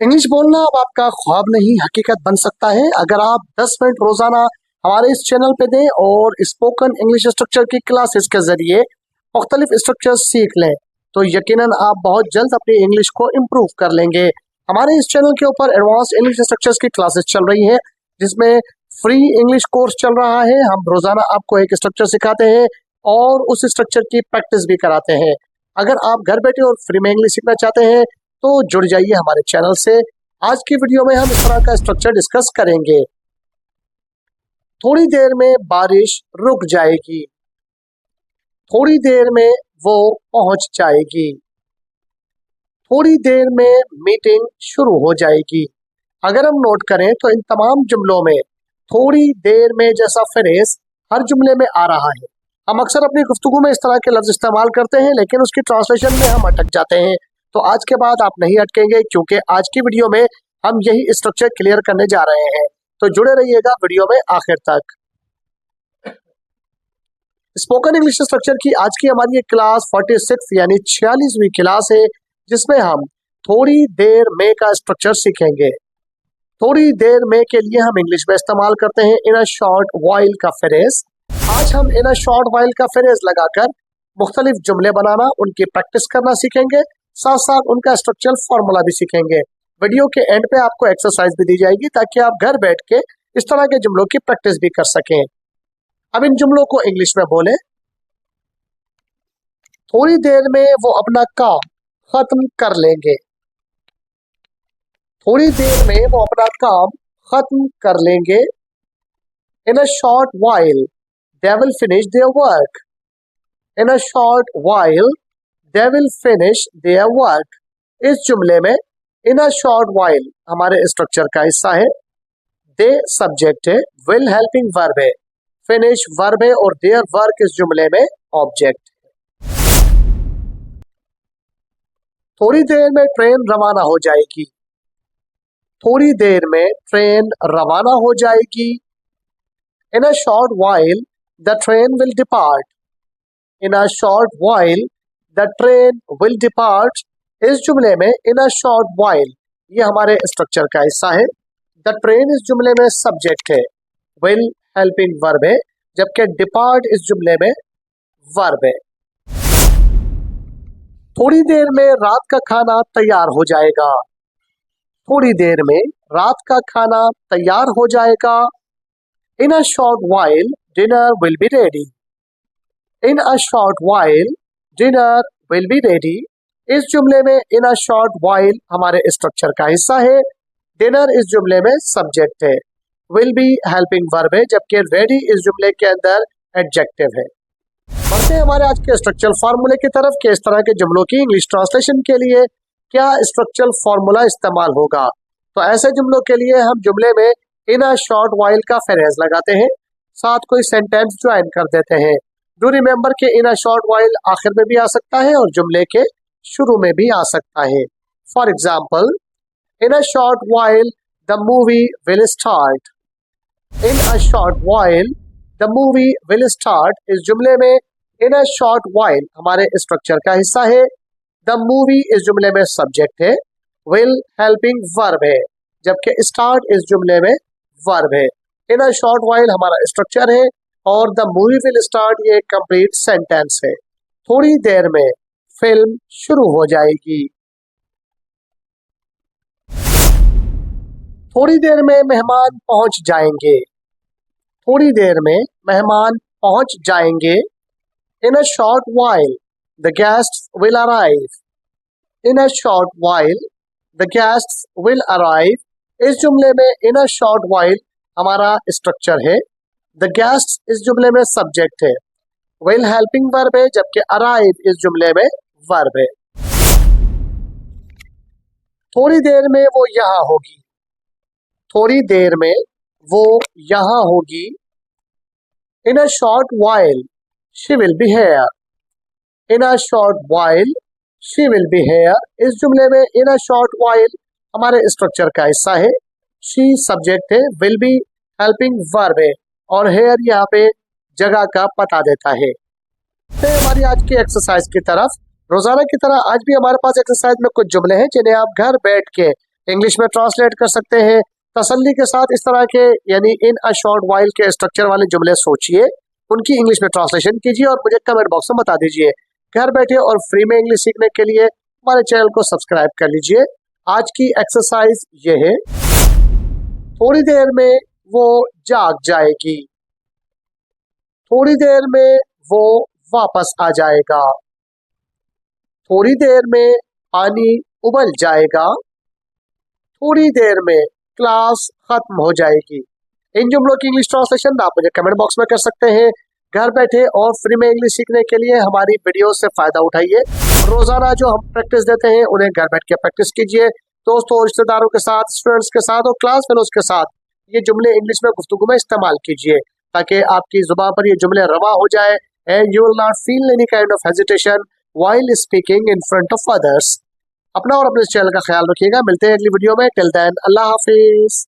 English बोलना अब आपका ख्वाब नहीं हकीकत बन सकता है अगर आप 10 मिनट रोजाना हमारे इस चैनल पे दें और स्पोकन इंग्लिश स्ट्रक्चर की क्लासेस के जरिए मुख्तलिफ स्ट्रक्चर सीख लें तो यकीनन आप बहुत जल्द अपनी इंग्लिश को इम्प्रूव कर लेंगे। हमारे इस चैनल के ऊपर एडवांस इंग्लिश स्ट्रक्चर्स की क्लासेस चल रही है जिसमें फ्री इंग्लिश कोर्स चल रहा है। हम रोजाना आपको एक स्ट्रक्चर सिखाते हैं और उस स्ट्रक्चर की प्रैक्टिस भी कराते हैं। अगर आप घर बैठे और फ्री में इंग्लिश सीखना चाहते हैं तो जुड़ जाइए हमारे चैनल से। आज की वीडियो में हम इस तरह का स्ट्रक्चर डिस्कस करेंगे। थोड़ी देर में बारिश रुक जाएगी, थोड़ी देर में वो पहुंच जाएगी, थोड़ी देर में मीटिंग शुरू हो जाएगी। अगर हम नोट करें तो इन तमाम जुमलों में थोड़ी देर में जैसा फ्रेज हर जुमले में आ रहा है। हम अक्सर अपनी गुफ्तगू में इस तरह के लफ्ज इस्तेमाल करते हैं लेकिन उसकी ट्रांसलेशन में हम अटक जाते हैं। तो आज के बाद आप नहीं अटकेंगे क्योंकि आज की वीडियो में हम यही स्ट्रक्चर क्लियर करने जा रहे हैं। तो जुड़े रहिएगा वीडियो में आखिर तक। स्पोकन इंग्लिश स्ट्रक्चर की आज की हमारी क्लास 46 यानी 46वीं क्लास है जिसमें हम थोड़ी देर में का स्ट्रक्चर सीखेंगे। थोड़ी देर में के लिए हम इंग्लिश में इस्तेमाल करते हैं इन अ शॉर्ट व्हाइल का फ्रेज। आज हम इन अ शॉर्ट व्हाइल का फ्रेज लगाकर मुख्तलिफ जुमले बनाना, उनकी प्रैक्टिस करना सीखेंगे, साथ साथ उनका स्ट्रक्चरल फॉर्मूला भी सीखेंगे। वीडियो के एंड पे आपको एक्सरसाइज भी दी जाएगी ताकि आप घर बैठ के इस तरह के जुमलों की प्रैक्टिस भी कर सकें। अब इन जुमलों को इंग्लिश में बोले। थोड़ी देर में वो अपना काम खत्म कर लेंगे, थोड़ी देर में वो अपना काम खत्म कर लेंगे। In a short while they will finish their work, in a short while they will finish their work. इस जुमले में इन अ शॉर्ट व्हाइल हमारे स्ट्रक्चर का हिस्सा है, दे सब्जेक्ट है, विल हेल्पिंग वर्ब है, फिनिश वर्ब है और देयर वर्क इस जुमले में ऑब्जेक्ट है। थोड़ी देर में ट्रेन रवाना हो जाएगी, थोड़ी देर में ट्रेन रवाना हो जाएगी। In a short while the train will depart, in a short while the train will depart. इस जुमले में इन अ शॉर्ट व्हाइल ये हमारे स्ट्रक्चर का हिस्सा है, द ट्रेन इस जुमले में सब्जेक्ट है, विल हेल्पिंग वर्ब है, जबकि डिपार्ट इस जुमले में वर्ब है। थोड़ी देर में रात का खाना तैयार हो जाएगा, थोड़ी देर में रात का खाना तैयार हो जाएगा। In a short while dinner will be ready, in a short while dinner will be ready. इस जुमले में इन अ शॉर्ट व्हाइल हमारे स्ट्रक्चर का हिस्सा है, डिनर इस जुमले में सब्जेक्ट है, विल बी हेल्पिंग वर्ब है, जबकि रेडी इस जुमले के अंदर एडजेक्टिव है। बढ़ते हैं हमारे आज के स्ट्रक्चरल फार्मूले की तरफ कि इस तरह के जुमलों की इंग्लिश ट्रांसलेशन के लिए क्या स्ट्रक्चरल फार्मूला इस्तेमाल होगा। तो ऐसे जुमलों के लिए हम जुमले में इन अ शॉर्ट व्हाइल का फ्रेज लगाते हैं, साथ कोई सेंटेंस ज्वाइन कर देते हैं। डू रिमेंबर के इन अ शॉर्ट व्हाइल आखिर में भी आ सकता है और जुमले के शुरू में भी आ सकता है। For example, in a short while the movie will start, in a short while the movie will start. इस जुमले में इन अ शॉर्ट व्हाइल हमारे स्ट्रक्चर का हिस्सा है, द मूवी इस जुमले में सब्जेक्ट है, विल हेल्पिंग वर्ब है, जबकि स्टार्ट इस जुमले में वर्ब है। इन अ शॉर्ट व्हाइल हमारा स्ट्रक्चर है और द मूवी विल स्टार्ट ये एक कंप्लीट सेंटेंस है। थोड़ी देर में फिल्म शुरू हो जाएगी, थोड़ी देर में मेहमान पहुंच जाएंगे, थोड़ी देर में मेहमान पहुंच जाएंगे। In a short while the guests will arrive, in a short while the guests will arrive. इस जुमले में इन अ शॉर्ट व्हाइल हमारा स्ट्रक्चर है, द गेस्ट्स इस जुमले में सब्जेक्ट है, विल हेल्पिंग वर्ब है, जबकि अराइव इस जुमले में वर्ब है। थोड़ी देर में वो यहाँ होगी, थोड़ी देर में वो यहाँ होगी। In a short while she will be here, in a short while she will be here. इस जुमले में इन अ शॉर्ट व्हाइल हमारे स्ट्रक्चर का हिस्सा है, शी सब्जेक्ट है, विल बी हेल्पिंग वर्ब है और हेयर यहाँ पे जगह का पता देता है। तो हमारी आज की एक्सरसाइज की तरफ, रोजाना की तरह आज भी हमारे पास एक्सरसाइज में कुछ जुमले हैं जिन्हें आप घर बैठ के इंग्लिश में ट्रांसलेट कर सकते हैं। तसल्ली के साथ इस तरह के यानी इन अ शॉर्ट वाइल के स्ट्रक्चर वाले जुमले सोचिए, उनकी इंग्लिश में ट्रांसलेशन कीजिए और मुझे कमेंट बॉक्स में बता दीजिए। घर बैठे और फ्री में इंग्लिश सीखने के लिए हमारे चैनल को सब्सक्राइब कर लीजिए। आज की एक्सरसाइज ये है, थोड़ी देर में वो जाग जाएगी, थोड़ी देर में वो वापस आ जाएगा, थोड़ी देर में पानी उबल जाएगा, थोड़ी देर में क्लास खत्म हो जाएगी। इन जुमलों की इंग्लिश ट्रांसलेशन आप मुझे कमेंट बॉक्स में कर सकते हैं। घर बैठे और फ्री में इंग्लिश सीखने के लिए हमारी वीडियो से फायदा उठाइए। रोजाना जो हम प्रैक्टिस देते हैं उन्हें घर बैठ के प्रैक्टिस कीजिए, दोस्तों और रिश्तेदारों के साथ, स्टूडेंट्स के साथ और क्लास फेलोज के साथ ये जुमले इंग्लिश में गुफ्तगू में इस्तेमाल कीजिए ताकि आपकी जुबान पर ये जुमले रवा हो जाए and you will not feel any kind of hesitation while speaking in front of others. अपना और अपने चैनल का ख्याल रखिएगा। मिलते हैं अगली वीडियो में। टिल देन अल्लाह हाफिज।